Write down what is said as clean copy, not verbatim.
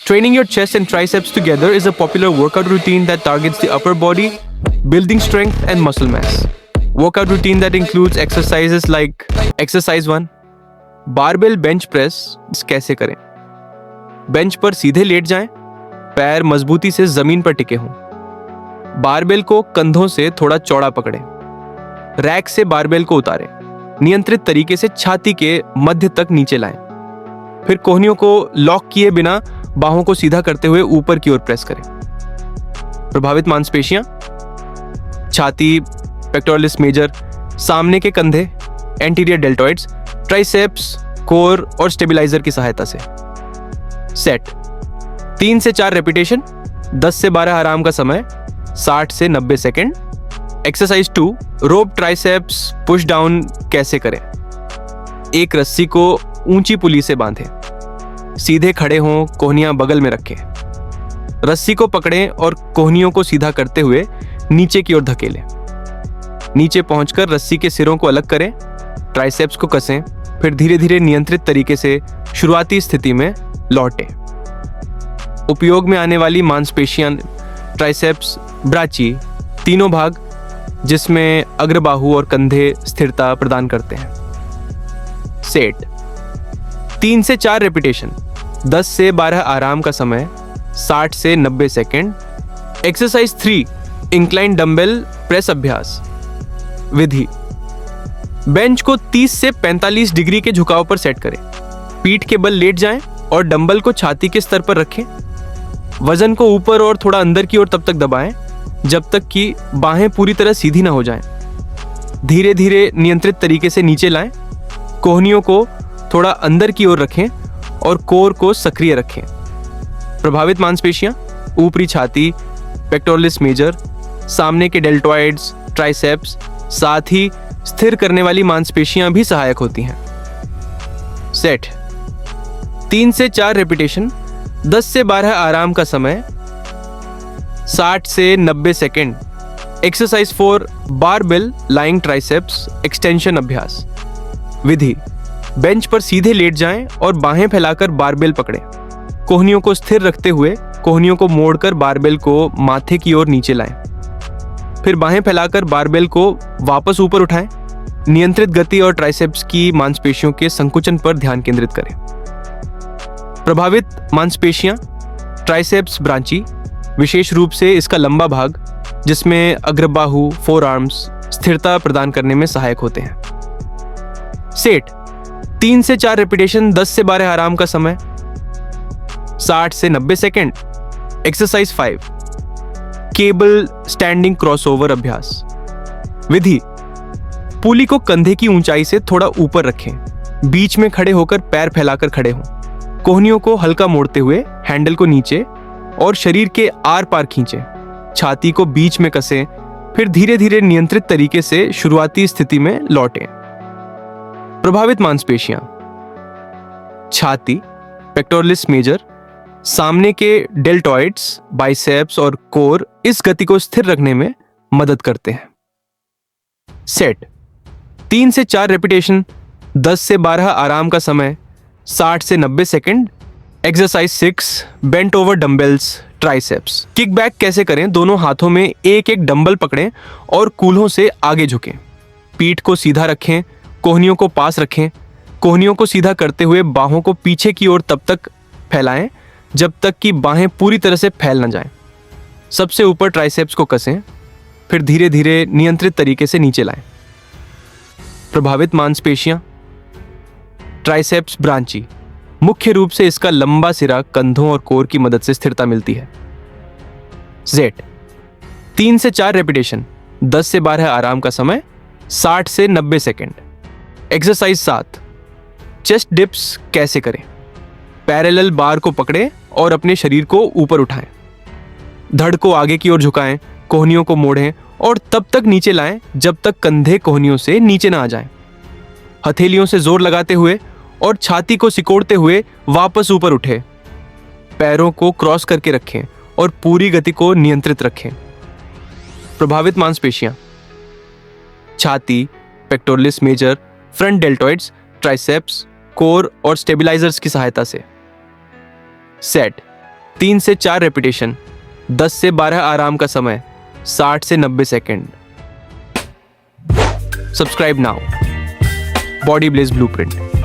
Training your chest and triceps together is a popular workout routine that targets the upper body, building strength and muscle mass. Workout routine that includes exercises like Exercise 1. Barbell bench press कैसे करें? Bench पर सीधे late जाएं, पैर मजबूती से जमीन पर टिके हों। बारबेल को कंधों से थोड़ा चौड़ा पकड़ें। रैक से बारबेल को उतारें। नियंत्रित तरीके से छाती के मध्य तक नीचे लाएं। फिर कोहनियों को लॉक किए बिना बाहों को सीधा करते हुए ऊपर की ओर प्रेस करें। प्रभावित मांसपेशियां छाती, पेक्टोरलिस मेजर, सामने के कंधे, एंटीरियर डेल्टॉइड्स, ट्राइसेप्स, कोर और स्टेबिलाइजर की सहायता से। सेट 3 से 4 रेपिटेशन, 10 से 12 आराम का समय, 60 से 90 सेकेंड। एक्सरसाइज 2 रोप ट्राइसेप्स पुश डाउन कैसे करें? एक रस्सी को ऊंची पुली से बांधें। सीधे खड़े हों, कोहनियां बगल में रखें। रस्सी को पकड़ें और कोहनियों को सीधा करते हुए नीचे की ओर धकेलें। नीचे पहुंचकर रस्सी के सिरों को अलग करें, ट्राइसेप्स को कसें, फिर धीरे धीरे नियंत्रित तरीके से शुरुआती स्थिति में लौटें। उपयोग में आने वाली मांसपेशियां ट्राइसेप्स, ब्राची, तीनों भाग जिसमें अग्रबाहु और कंधे स्थिरता प्रदान करते हैं। सेट 3 से 4 रेपिटेशन, 10 से 12 आराम का समय, 60 से 90 second. Exercise 3 incline dumbbell press अभ्यास। विधि बेंच को 30 से 45 डिग्री के झुकाव पर सेट करें। पीठ के बल लेट जाएं और डंबल को छाती के स्तर पर रखें। वजन को ऊपर और थोड़ा अंदर की ओर तब तक दबाएं जब तक कि बाहें पूरी तरह सीधी ना हो जाएं। धीरे धीरे नियंत्रित तरीके से नीचे लाएं। कोहनियों को थोड़ा अंदर की ओर रखें और कोर को सक्रिय रखें। प्रभावित मांसपेशियां ऊपरी छाती, पेक्टोरलिस मेजर, सामने के डेल्टॉइड्स, ट्राइसेप्स, साथ ही स्थिर करने वाली मांसपेशियां भी सहायक होती हैं। सेट 3 से 4 रेपिटेशन, 10 से 12 आराम का समय, 60 से 90 second. Exercise 4 barbell lying triceps extension अभ्यास। विधि बेंच पर सीधे लेट जाएं और बाहें फैलाकर बारबेल पकड़ें। कोहनियों को स्थिर रखते हुए कोहनियों को मोड़कर बारबेल को माथे की ओर नीचे लाएं। फिर बाहें फैलाकर बारबेल को वापस ऊपर उठाएं। नियंत्रित गति और ट्राइसेप्स की मांसपेशियों के संकुचन पर ध्यान केंद्रित करें। प्रभावित मांसपेशियां ट्राइसेप्स ब्रांची, विशेष रूप से इसका लंबा भाग जिसमें अग्रबाहु, फोर आर्म्स स्थिरता प्रदान करने में सहायक होते हैं। सेट 3 से 4 रेपिटेशन, 10 से 12 आराम का समय, 60 से 90 second. Exercise 5 cable standing crossover अभ्यास। विधि पुली को कंधे की ऊंचाई से थोड़ा ऊपर रखें। बीच में खड़े होकर पैर फैलाकर खड़े हों। कोहनियों को हल्का मोड़ते हुए हैंडल को नीचे और शरीर के आर पार खींचें। छाती को बीच में कसें, फिर धीरे धीरे नियंत्रित तरीके से शुरुआती स्थिति में लौटें। प्रभावित मांसपेशियां छाती, पेक्टोरलिस मेजर, सामने के डेल्टॉइड्स, बाइसेप्स और कोर इस गति को स्थिर रखने में मदद करते हैं। सेट 3 से 4 रेपिटेशन, 10 से 12 आराम का समय, 60 से 90 second. Exercise 6 bent over dumbbells triceps. Kick back कैसे करें? दोनों हाथों में एक एक डंबल पकड़ें और कूल्हों से आगे झुकें। पीठ को सीधा रखें, कोहनियों को पास रखें। कोहनियों को सीधा करते हुए बाहों को पीछे की ओर तब तक फैलाएं जब तक कि बाहें पूरी तरह से फैल न जाएं। सबसे ऊपर ट्राइसेप्स को कसें, फिर धीरे धीरे नियंत्रित तरीके से नीचे लाएं। प्रभावित मांसपेशियां ट्राइसेप्स ब्रांची, मुख्य रूप से इसका लंबा सिरा कंधों और कोर की मदद से स्थिरता मिलती है। जेट 3 से 4 रेपिटेशन, 10 से 12 आराम का समय, 60 से 90 सेकेंड। एक्सरसाइज 7 चेस्ट डिप्स कैसे करें? पैरेलल बार को पकड़ें और अपने शरीर को ऊपर उठाएं। धड़ को आगे की ओर झुकाएं, कोहनियों को मोड़ें और तब तक नीचे लाएं जब तक कंधे कोहनियों से नीचे ना आ जाएं। हथेलियों से जोर लगाते हुए और छाती को सिकोड़ते हुए वापस ऊपर उठें। पैरों को क्रॉस करके रखें और पूरी गति को नियंत्रित रखें। प्रभावित मांसपेशियां छाती, pectoralis major, front deltoids, triceps, core और स्टेबिलाइजर्स की सहायता से। सेट 3 से 4 रेपिटेशन, 10 से 12 आराम का समय, 60 से 90 second. Subscribe now. Body blaze blueprint.